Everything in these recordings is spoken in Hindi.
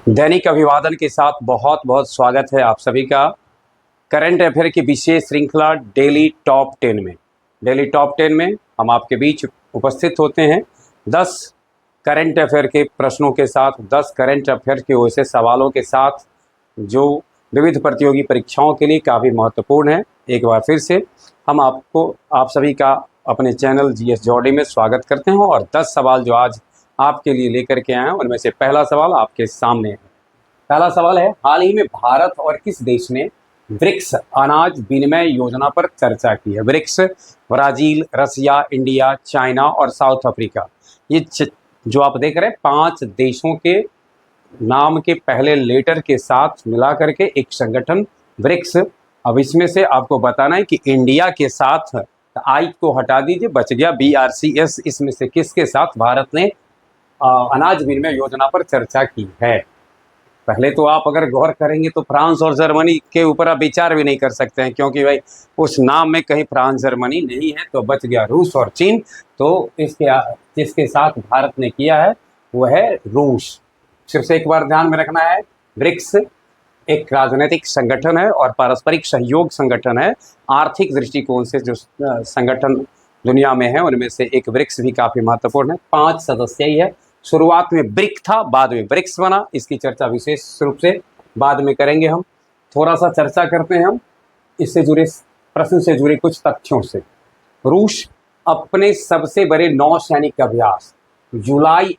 दैनिक अभिवादन के साथ बहुत बहुत स्वागत है आप सभी का करंट अफेयर की विशेष श्रृंखला डेली टॉप 10 में। डेली टॉप 10 में हम आपके बीच उपस्थित होते हैं 10 करंट अफेयर के प्रश्नों के साथ, 10 करंट अफेयर के वैसे सवालों के साथ जो विविध प्रतियोगी परीक्षाओं के लिए काफ़ी महत्वपूर्ण है। एक बार फिर से हम आप सभी का अपने चैनल जीएस जॉडी में स्वागत करते हैं और 10 सवाल जो आज आपके लिए लेकर के आए हैं उनमें से पहला सवाल आपके सामने है। पहला सवाल है, हाल ही में भारत और किस देश ने ब्रिक्स अनाज विनिमय योजना पर चर्चा की है? ब्रिक्स ब्राजील, रसिया, इंडिया, चाइना और साउथ अफ्रीका। ये जो आप देख रहे हैं 5 देशों के नाम के पहले लेटर के साथ मिला करके एक संगठन ब्रिक्स। अब इसमें से आपको बताना है कि इंडिया के साथ आई को हटा दीजिए, बच गया BRCS। इसमें से किसके साथ भारत ने अनाज विनिमय योजना पर चर्चा की है? पहले तो आप अगर गौर करेंगे तो फ्रांस और जर्मनी के ऊपर आप विचार भी नहीं कर सकते हैं, क्योंकि भाई उस नाम में कहीं फ्रांस जर्मनी नहीं है। तो बच गया रूस और चीन। तो जिसके साथ भारत ने किया है वो है रूस। सिर्फ से एक बार ध्यान में रखना है, ब्रिक्स एक राजनीतिक संगठन है और पारस्परिक सहयोग संगठन है। आर्थिक दृष्टिकोण से जो संगठन दुनिया में है उनमें से एक ब्रिक्स भी काफ़ी महत्वपूर्ण है। 5 सदस्य ही है। शुरुआत में ब्रिक था, बाद में ब्रिक्स बना। इसकी चर्चा विशेष रूप से बाद में करेंगे। हम थोड़ा सा चर्चा करते हैं हम इससे जुड़े प्रश्न से जुड़े कुछ तथ्यों से। रूस अपने सबसे बड़े नौसैनिक अभ्यास जुलाई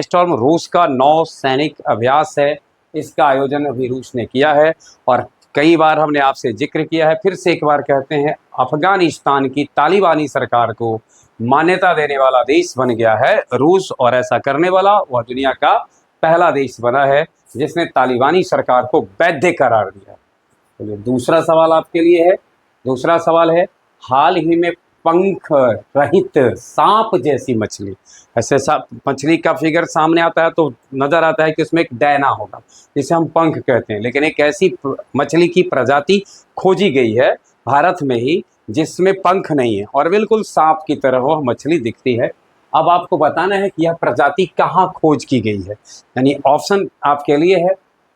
स्टॉर्म रूस का नौसैनिक अभ्यास है। इसका आयोजन अभी रूस ने किया है और कई बार हमने आपसे जिक्र किया है, फिर से एक बार कहते हैं, अफगानिस्तान की तालिबानी सरकार को मान्यता देने वाला देश बन गया है रूस। और ऐसा करने वाला वह दुनिया का पहला देश बना है जिसने तालिबानी सरकार को वैध करार दिया। तो दूसरा सवाल आपके लिए है। दूसरा सवाल है, हाल ही में पंख रहित सांप जैसी मछली, ऐसे मछली का फिगर सामने आता है तो नजर आता है कि उसमें एक डैना होगा जिसे हम पंख कहते हैं, लेकिन एक ऐसी मछली की प्रजाति खोजी गई है भारत में ही जिसमें पंख नहीं है और बिल्कुल सांप की तरह वह मछली दिखती है। अब आपको बताना है कि यह प्रजाति कहाँ खोज की गई है। यानी ऑप्शन आपके लिए है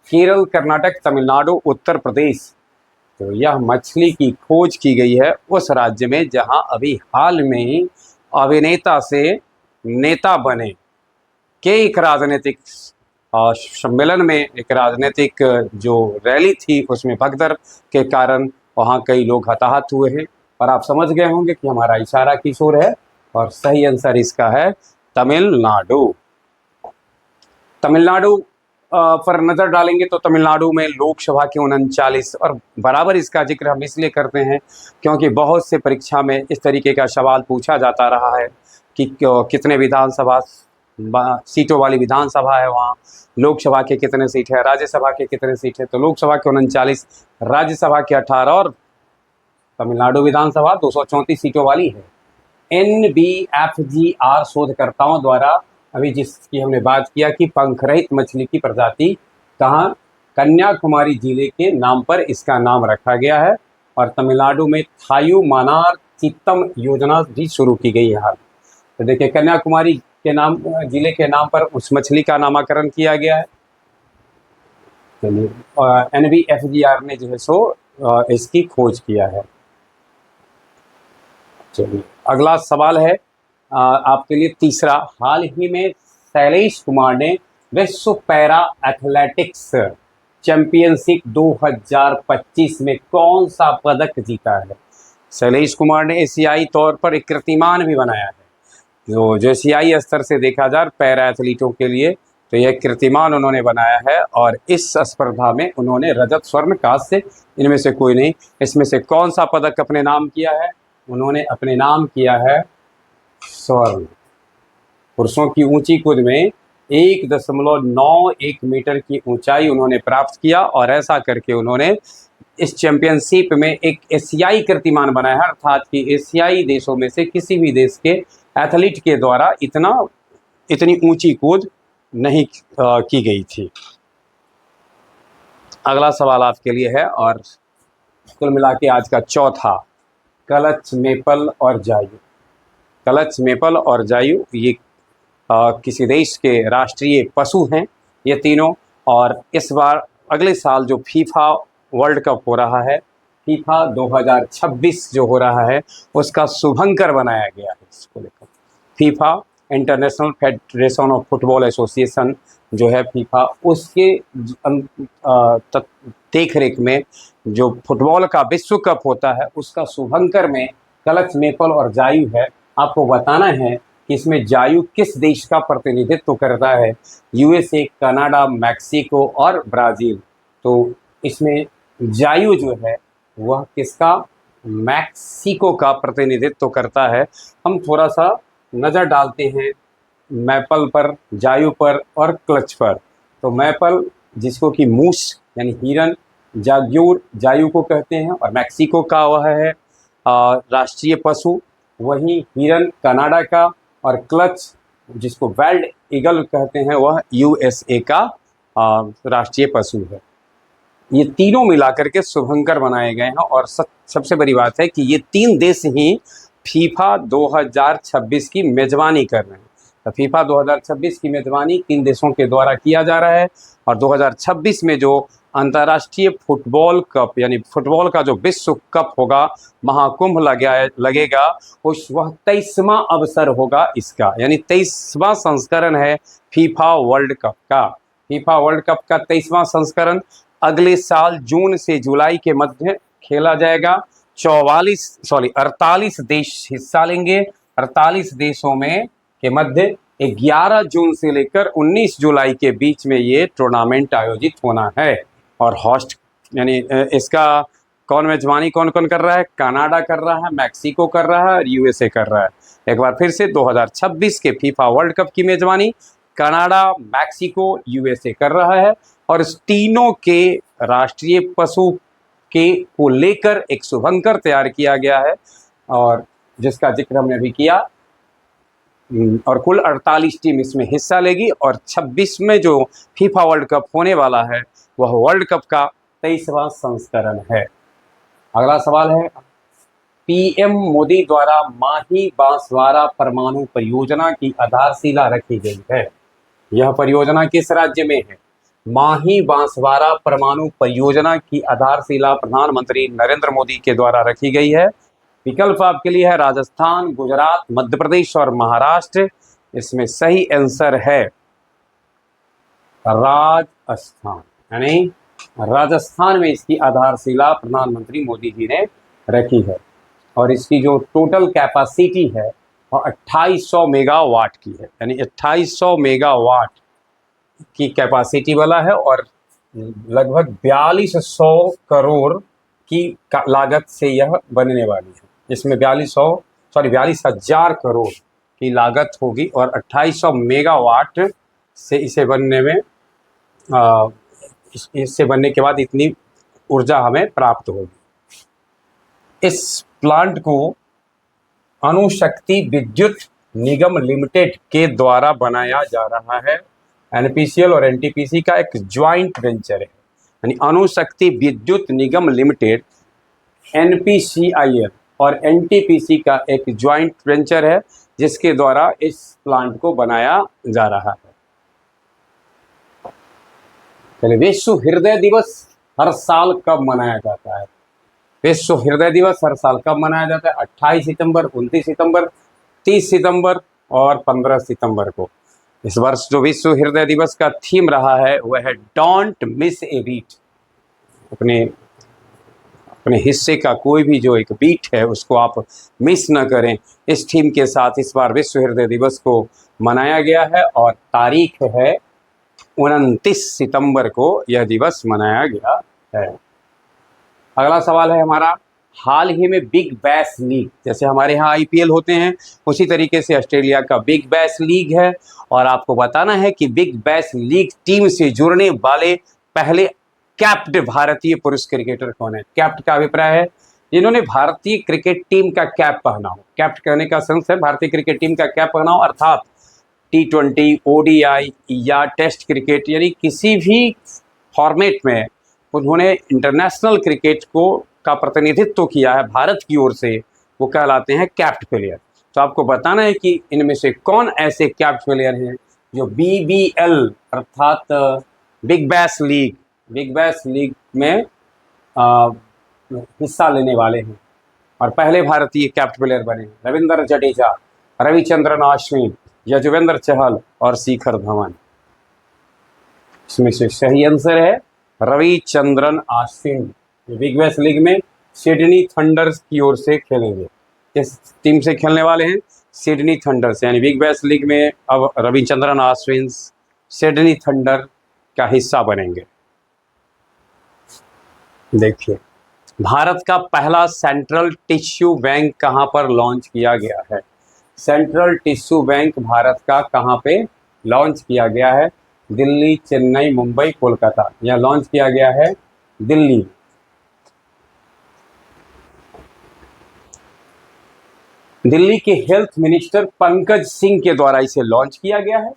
केरल, कर्नाटक, तमिलनाडु, उत्तर प्रदेश। तो यह मछली की खोज की गई है उस राज्य में जहां अभी हाल में ही अभिनेता से नेता बने के एक राजनीतिक सम्मेलन में, एक राजनीतिक जो रैली थी उसमें भगदड़ के कारण वहां कई लोग हताहत हुए हैं। और आप समझ गए होंगे कि हमारा इशारा किस ओर है और सही आंसर इसका है तमिलनाडु। तमिलनाडु पर नज़र डालेंगे तो तमिलनाडु में लोकसभा के 39 और बराबर इसका जिक्र हम इसलिए करते हैं क्योंकि बहुत से परीक्षा में इस तरीके का सवाल पूछा जाता रहा है कि कितने विधानसभा सीटों वाली विधानसभा है वहाँ, लोकसभा के कितने सीट है, राज्यसभा के कितने सीट है। तो लोकसभा के 39, राज्यसभा के 18 और तमिलनाडु विधानसभा 234 सीटों वाली है। NBFGR शोधकर्ताओं द्वारा अभी जिसकी हमने बात किया कि पंखरहित मछली की प्रजाति कहाँ, कन्याकुमारी जिले के नाम पर इसका नाम रखा गया है। और तमिलनाडु में थायुमानार चित्तम योजना भी शुरू की गई है। तो देखिए कन्याकुमारी के नाम, जिले के नाम पर उस मछली का नामकरण किया गया है। चलिए NBFGR ने जो है सो इसकी खोज किया है। चलिए अगला सवाल है आपके लिए तीसरा, हाल ही में शैलेश कुमार ने विश्व पैरा एथलेटिक्स चैंपियनशिप 2025 में कौन सा पदक जीता है? शैलेश कुमार ने एशियाई तौर पर एक कीर्तिमान भी बनाया है। जो एशियाई स्तर से देखा जाए पैरा एथलीटों के लिए तो यह कीर्तिमान उन्होंने बनाया है और इस स्पर्धा में उन्होंने रजत, स्वर्ण, कांस्य, इनमें से कोई नहीं, इसमें से कौन सा पदक अपने नाम किया है? उन्होंने अपने नाम किया है स्वर्ण। पुरुषों की ऊंची कूद में 1.91 मीटर की ऊंचाई उन्होंने प्राप्त किया और ऐसा करके उन्होंने इस चैंपियनशिप में एक एशियाई कीर्तिमान बनाया है, अर्थात कि एशियाई देशों में से किसी भी देश के एथलीट के द्वारा इतनी ऊंची कूद नहीं की गई थी। अगला सवाल आपके लिए है और कुल मिला के आज का चौथा, कलच, मेपल और जायू। कलच, मेपल और जायू ये किसी देश के राष्ट्रीय पशु हैं। ये तीनों। और इस बार अगले साल जो फीफा वर्ल्ड कप हो रहा है, फीफा 2026 जो हो रहा है, उसका शुभंकर बनाया गया है इसको लेकर। FIFA international federation of football association जो है फीफा, उसके देख रेख में जो फुटबॉल का विश्व कप होता है उसका शुभंकर में क्लच, मेपल और जायू है। आपको बताना है कि इसमें जायू किस देश का प्रतिनिधित्व करता है। यूएसए, कनाडा, मैक्सिको और ब्राज़ील। तो इसमें जायू जो है वह किसका, मैक्सिको का प्रतिनिधित्व करता है। हम थोड़ा सा नज़र डालते हैं मैपल पर, जायू पर और क्लच पर। तो मैपल जिसको कि मूस यानी हिरन, जाग्यूर जायू को कहते हैं और मैक्सिको का वह है राष्ट्रीय पशु, वहीं हिरन कनाडा का, और क्लच जिसको वेल्ड ईगल कहते हैं वह यूएसए का राष्ट्रीय पशु है। ये तीनों मिलाकर के शुभंकर बनाए गए हैं। और सबसे बड़ी बात है कि ये 3 देश ही फीफा 2026 की मेज़बानी कर रहे हैं। तो फीफा 2026 की मेज़बानी 3 देशों के द्वारा किया जा रहा है। और 2026 में जो अंतर्राष्ट्रीय फुटबॉल कप यानी फुटबॉल का जो विश्व कप होगा, महाकुंभ लगेगा, उस वह 23वां अवसर होगा इसका, यानी 23वां संस्करण है फीफा वर्ल्ड कप का। फीफा वर्ल्ड कप का 23वां संस्करण अगले साल जून से जुलाई के मध्य खेला जाएगा। 48 देश हिस्सा लेंगे। 48 देशों में के मध्य 11 जून से लेकर 19 जुलाई के बीच में ये टूर्नामेंट आयोजित होना है। और होस्ट यानी इसका मेजबानी कौन कौन कर रहा है? कनाडा कर रहा है, मैक्सिको कर रहा है और यूएसए कर रहा है। एक बार फिर से 2026 के फीफा वर्ल्ड कप की मेजबानी कनाडा, मैक्सिको, यूएसए कर रहा है। और इस तीनों के राष्ट्रीय पशु के को लेकर एक शुभंकर तैयार किया गया है, और जिसका जिक्र हमने अभी किया। और कुल 48 टीम इसमें हिस्सा लेगी। और 26 में जो फीफा वर्ल्ड कप होने वाला है वह वर्ल्ड कप का 23वां संस्करण है। अगला सवाल है, पीएम मोदी द्वारा माही बांसवाड़ा परमाणु परियोजना की आधारशिला रखी गई है। यह परियोजना किस राज्य में है? माही बांसवाड़ा परमाणु परियोजना की आधारशिला प्रधानमंत्री नरेंद्र मोदी के द्वारा रखी गई है। विकल्प आपके लिए है राजस्थान, गुजरात, मध्य प्रदेश और महाराष्ट्र। इसमें सही आंसर है राजस्थान, यानी राजस्थान में इसकी आधारशिला प्रधानमंत्री मोदी जी ने रखी है। और इसकी जो टोटल कैपेसिटी है वह 2800 मेगावाट की है, यानी 2800 मेगावाट की कैपेसिटी वाला है। और लगभग 4200 करोड़ की लागत से यह बनने वाली है। इसमें 42,000 करोड़ की लागत होगी और 2800 मेगावाट से इसे बनने में इससे बनने के बाद इतनी ऊर्जा हमें प्राप्त होगी। इस प्लांट को अणुशक्ति विद्युत निगम लिमिटेड के द्वारा बनाया जा रहा है। एनपीसीएल और एनटीपीसी का एक ज्वाइंट वेंचर है, यानी अणुशक्ति विद्युत निगम लिमिटेड एनपीसीआईएल और एनटीपीसी का एक ज्वाइंट वेंचर है, जिसके द्वारा इस प्लांट को बनाया जा रहा है। चलिए, विश्व हृदय दिवस हर साल कब मनाया जाता है? विश्व हृदय दिवस हर साल कब मनाया जाता है? 28 सितंबर, 29 सितंबर, 30 सितंबर और 15 सितंबर को। इस वर्ष जो विश्व हृदय दिवस का थीम रहा है वह है डोंट मिस ए बीट। अपने हिस्से का कोई भी जो एक बीट है उसको आप मिस न करें। इस थीम के साथ इस बार विश्व हृदय दिवस को मनाया गया है और तारीख है 29 सितंबर को यह दिवस मनाया गया है। अगला सवाल है हमारा, हाल ही में बिग बैश लीग, जैसे हमारे यहाँ आईपीएल होते हैं उसी तरीके से ऑस्ट्रेलिया का बिग बैश लीग है। और आपको बताना है कि बिग बैश लीग टीम से जुड़ने वाले पहले कैप्ड भारतीय पुरुष क्रिकेटर कौन है? कैप्ड का अभिप्राय है जिन्होंने भारतीय क्रिकेट टीम का कैप पहना हो। कैप्ड कहने का सेंस है भारतीय क्रिकेट टीम का कैप पहना हो, अर्थात T20, ODI या टेस्ट क्रिकेट, यानी किसी भी फॉर्मेट में उन्होंने इंटरनेशनल क्रिकेट का प्रतिनिधित्व किया है भारत की ओर से, वो कहलाते हैं कैप्ड प्लेयर। तो आपको बताना है कि इनमें से कौन ऐसे कैप्ड प्लेयर हैं जो BBL अर्थात बिग बैश लीग में हिस्सा लेने वाले हैं और पहले भारतीय कैप्ट प्लेयर बने हैं। रविंद्र जडेजा, रविचंद्रन अश्विन, यजुवेंद्र चहल और शिखर धवन। इसमें से सही आंसर है Ravichandran Ashwin. Big bash league में सिडनी थंडर्स की ओर से खेलेंगे। किस टीम से खेलने वाले हैं? Sydney thunder's. यानी बिग बैश लीग में अब रविचंद्रन अश्विन सिडनी थंडर का हिस्सा बनेंगे। देखिए, भारत का पहला सेंट्रल टिश्यू बैंक कहां पर लॉन्च किया गया है? सेंट्रल टिश्यू बैंक भारत का कहां पे लॉन्च किया गया है? दिल्ली, चेन्नई, मुंबई, कोलकाता। यह लॉन्च किया गया है दिल्ली। दिल्ली के हेल्थ मिनिस्टर पंकज सिंह के द्वारा इसे लॉन्च किया गया है।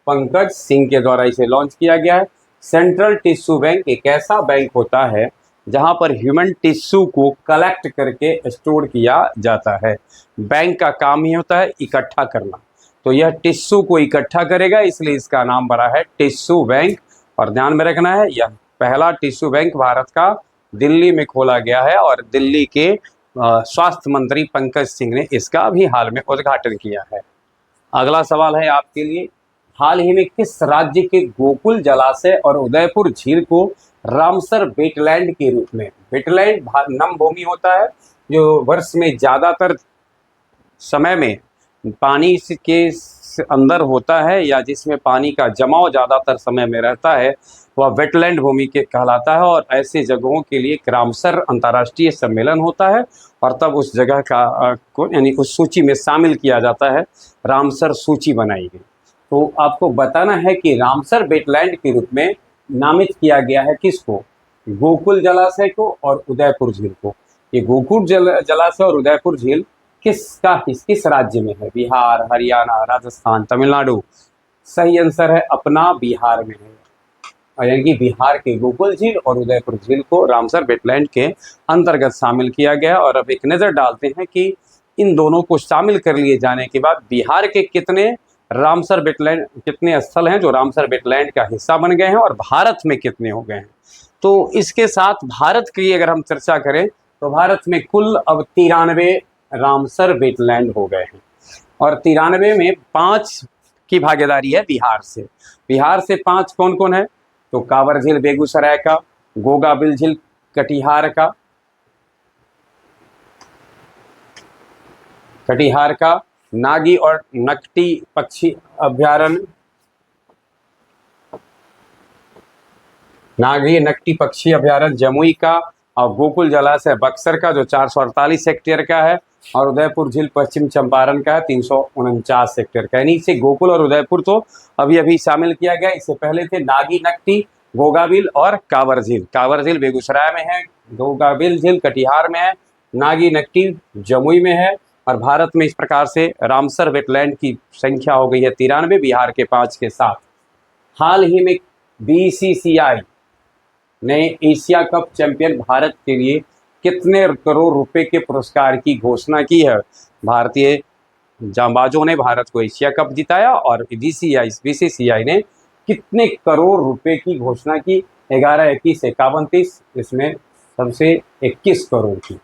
पंकज सिंह के द्वारा इसे लॉन्च किया गया है। सेंट्रल टिश्यू बैंक एक ऐसा बैंक होता है जहां पर ह्यूमन टिश्यू को कलेक्ट करके स्टोर किया जाता है। बैंक का काम ही होता है इकट्ठा करना, तो यह टिश्यू को इकट्ठा करेगा, इसलिए इसका नाम बड़ा है टिश्यू बैंक। और ध्यान में रखना है, यह पहला टिश्यू बैंक भारत का दिल्ली में खोला गया है और दिल्ली के स्वास्थ्य मंत्री पंकज सिंह ने इसका अभी हाल में उद्घाटन किया है। अगला सवाल है आपके लिए, हाल ही में किस राज्य के गोकुल जलाशय और उदयपुर झील को रामसर वेटलैंड के रूप में, वेटलैंड नम भूमि होता है जो वर्ष में ज़्यादातर समय में पानी के अंदर होता है या जिसमें पानी का जमाव ज़्यादातर समय में रहता है, वह वेटलैंड भूमि के कहलाता है। और ऐसे जगहों के लिए रामसर अंतर्राष्ट्रीय सम्मेलन होता है और तब उस जगह का को यानी उस सूची में शामिल किया जाता है, रामसर सूची बनाई गई। तो आपको बताना है कि रामसर वेटलैंड के रूप में नामित किया गया है किसको? गोकुल जलाशय को और उदयपुर झील को। ये गोकुल जलाशय और उदयपुर झील किस राज्य में है? बिहार, हरियाणा, राजस्थान, तमिलनाडु। सही आंसर है अपना बिहार में है। यानी कि बिहार के गोकुल झील और उदयपुर झील को रामसर वेटलैंड के अंतर्गत शामिल किया गया। और अब एक नज़र डालते हैं कि इन दोनों को शामिल कर लिए जाने के बाद बिहार के कितने रामसर वेटलैंड, कितने स्थल हैं जो रामसर वेटलैंड का हिस्सा बन गए हैं और भारत में कितने हो गए हैं। तो इसके साथ भारत की अगर हम चर्चा करें तो भारत में कुल अब 93 रामसर वेटलैंड हो गए हैं और 93 में 5 की भागीदारी है बिहार से। बिहार से 5 कौन कौन है? तो कांवर झील बेगूसराय का, गोगाबिल झील कटिहार का, नागी और नकटी पक्षी अभ्यारण्य, नागी नकटी पक्षी अभ्यारण्य जमुई का, और गोकुल जलाशय बक्सर का जो 448 हेक्टेयर का है, और उदयपुर झील पश्चिम चंपारण का है 349 हेक्टेयर का। यानी इसे गोकुल और उदयपुर तो अभी अभी शामिल किया गया। इससे पहले थे नागी नकटी, गोगाबिल और कांवर झील। कांवर झील बेगूसराय में है, गोगाबिल झील कटिहार में है, नागी नकटी जमुई में है। और भारत में इस प्रकार से रामसर वेटलैंड की संख्या हो गई है 93, बिहार के 5 के साथ। हाल ही में BCCI ने एशिया कप चैंपियन भारत के लिए कितने करोड़ रुपए के पुरस्कार की घोषणा की है? भारतीय जांबाजों ने भारत को एशिया कप जिताया और BCCI ने कितने करोड़ रुपए की घोषणा की? 11, 21, 51, 30, इसमें सबसे 21 करोड़ की।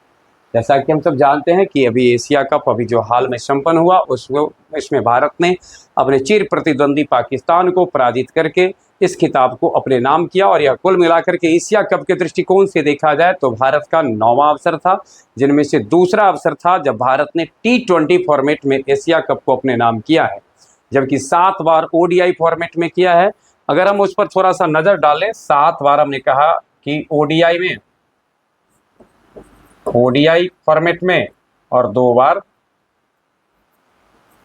जैसा कि हम सब जानते हैं कि अभी एशिया कप अभी जो हाल में संपन्न हुआ इसमें भारत ने अपने चिर प्रतिद्वंदी पाकिस्तान को पराजित करके इस खिताब को अपने नाम किया। और यह कुल मिलाकर के एशिया कप के दृष्टिकोण से देखा जाए तो भारत का 9वां अवसर था, जिनमें से दूसरा अवसर था जब भारत ने T20 फॉर्मेट में एशिया कप को अपने नाम किया है, जबकि 7 बार ODI फॉर्मेट में किया है। अगर हम उस पर थोड़ा सा नज़र डालें, 7 बार हमने कहा कि ODI फॉर्मेट में और 2 बार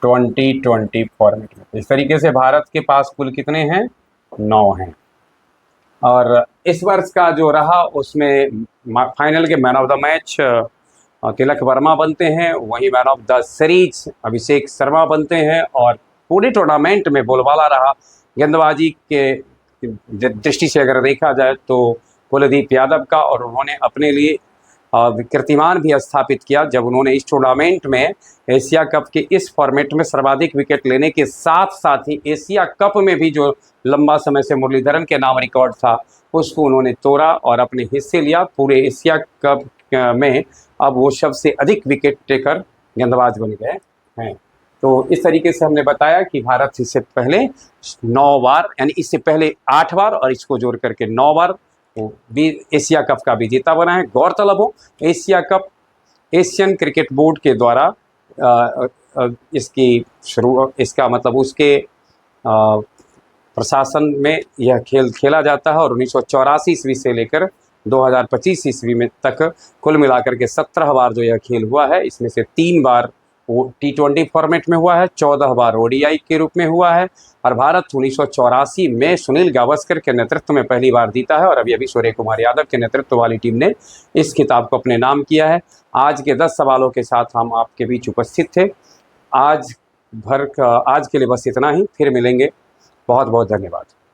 T20 फॉर्मेट में। इस तरीके से भारत के पास कुल कितने हैं? 9 हैं। और इस वर्ष का जो रहा उसमें फाइनल के man of the match Tilak Varma बनते हैं, वहीं man of the series Abhishek Sharma बनते हैं। और पूरे टूर्नामेंट में बोलबाला रहा गेंदबाजी के दृष्टि से अगर देखा जाए तो कुलदीप यादव का, और उन्होंने अपने लिए कीर्तिमान भी स्थापित किया जब उन्होंने इस टूर्नामेंट में एशिया कप के इस फॉर्मेट में सर्वाधिक विकेट लेने के साथ साथ ही एशिया कप में भी जो लंबा समय से मुरलीधरन के नाम रिकॉर्ड था उसको उन्होंने तोड़ा और अपने हिस्से लिया। पूरे एशिया कप में अब वो सबसे अधिक विकेट टेकर गेंदबाज बन गए हैं। तो इस तरीके से हमने बताया कि भारत इससे पहले 9 बार, यानी इससे पहले 8 बार और इसको जोड़ करके 9 बार भी एशिया कप का विजेता बना है। गौरतलब हो, Asia cup Asian cricket board के द्वारा इसका मतलब उसके प्रशासन में यह खेल खेला जाता है और 1984 ईस्वी से लेकर 2025 ईस्वी में तक कुल मिलाकर के 17 बार जो यह खेल हुआ है, इसमें से 3 बार वो T20 फॉर्मेट में हुआ है, 14 बार ODI के रूप में हुआ है और भारत 1984 में सुनील गावस्कर के नेतृत्व में पहली बार जीता है और अभी सूर्य कुमार यादव के नेतृत्व वाली टीम ने इस खिताब को अपने नाम किया है। आज के 10 सवालों के साथ हम आपके बीच उपस्थित थे। आज के लिए बस इतना ही, फिर मिलेंगे। बहुत बहुत धन्यवाद।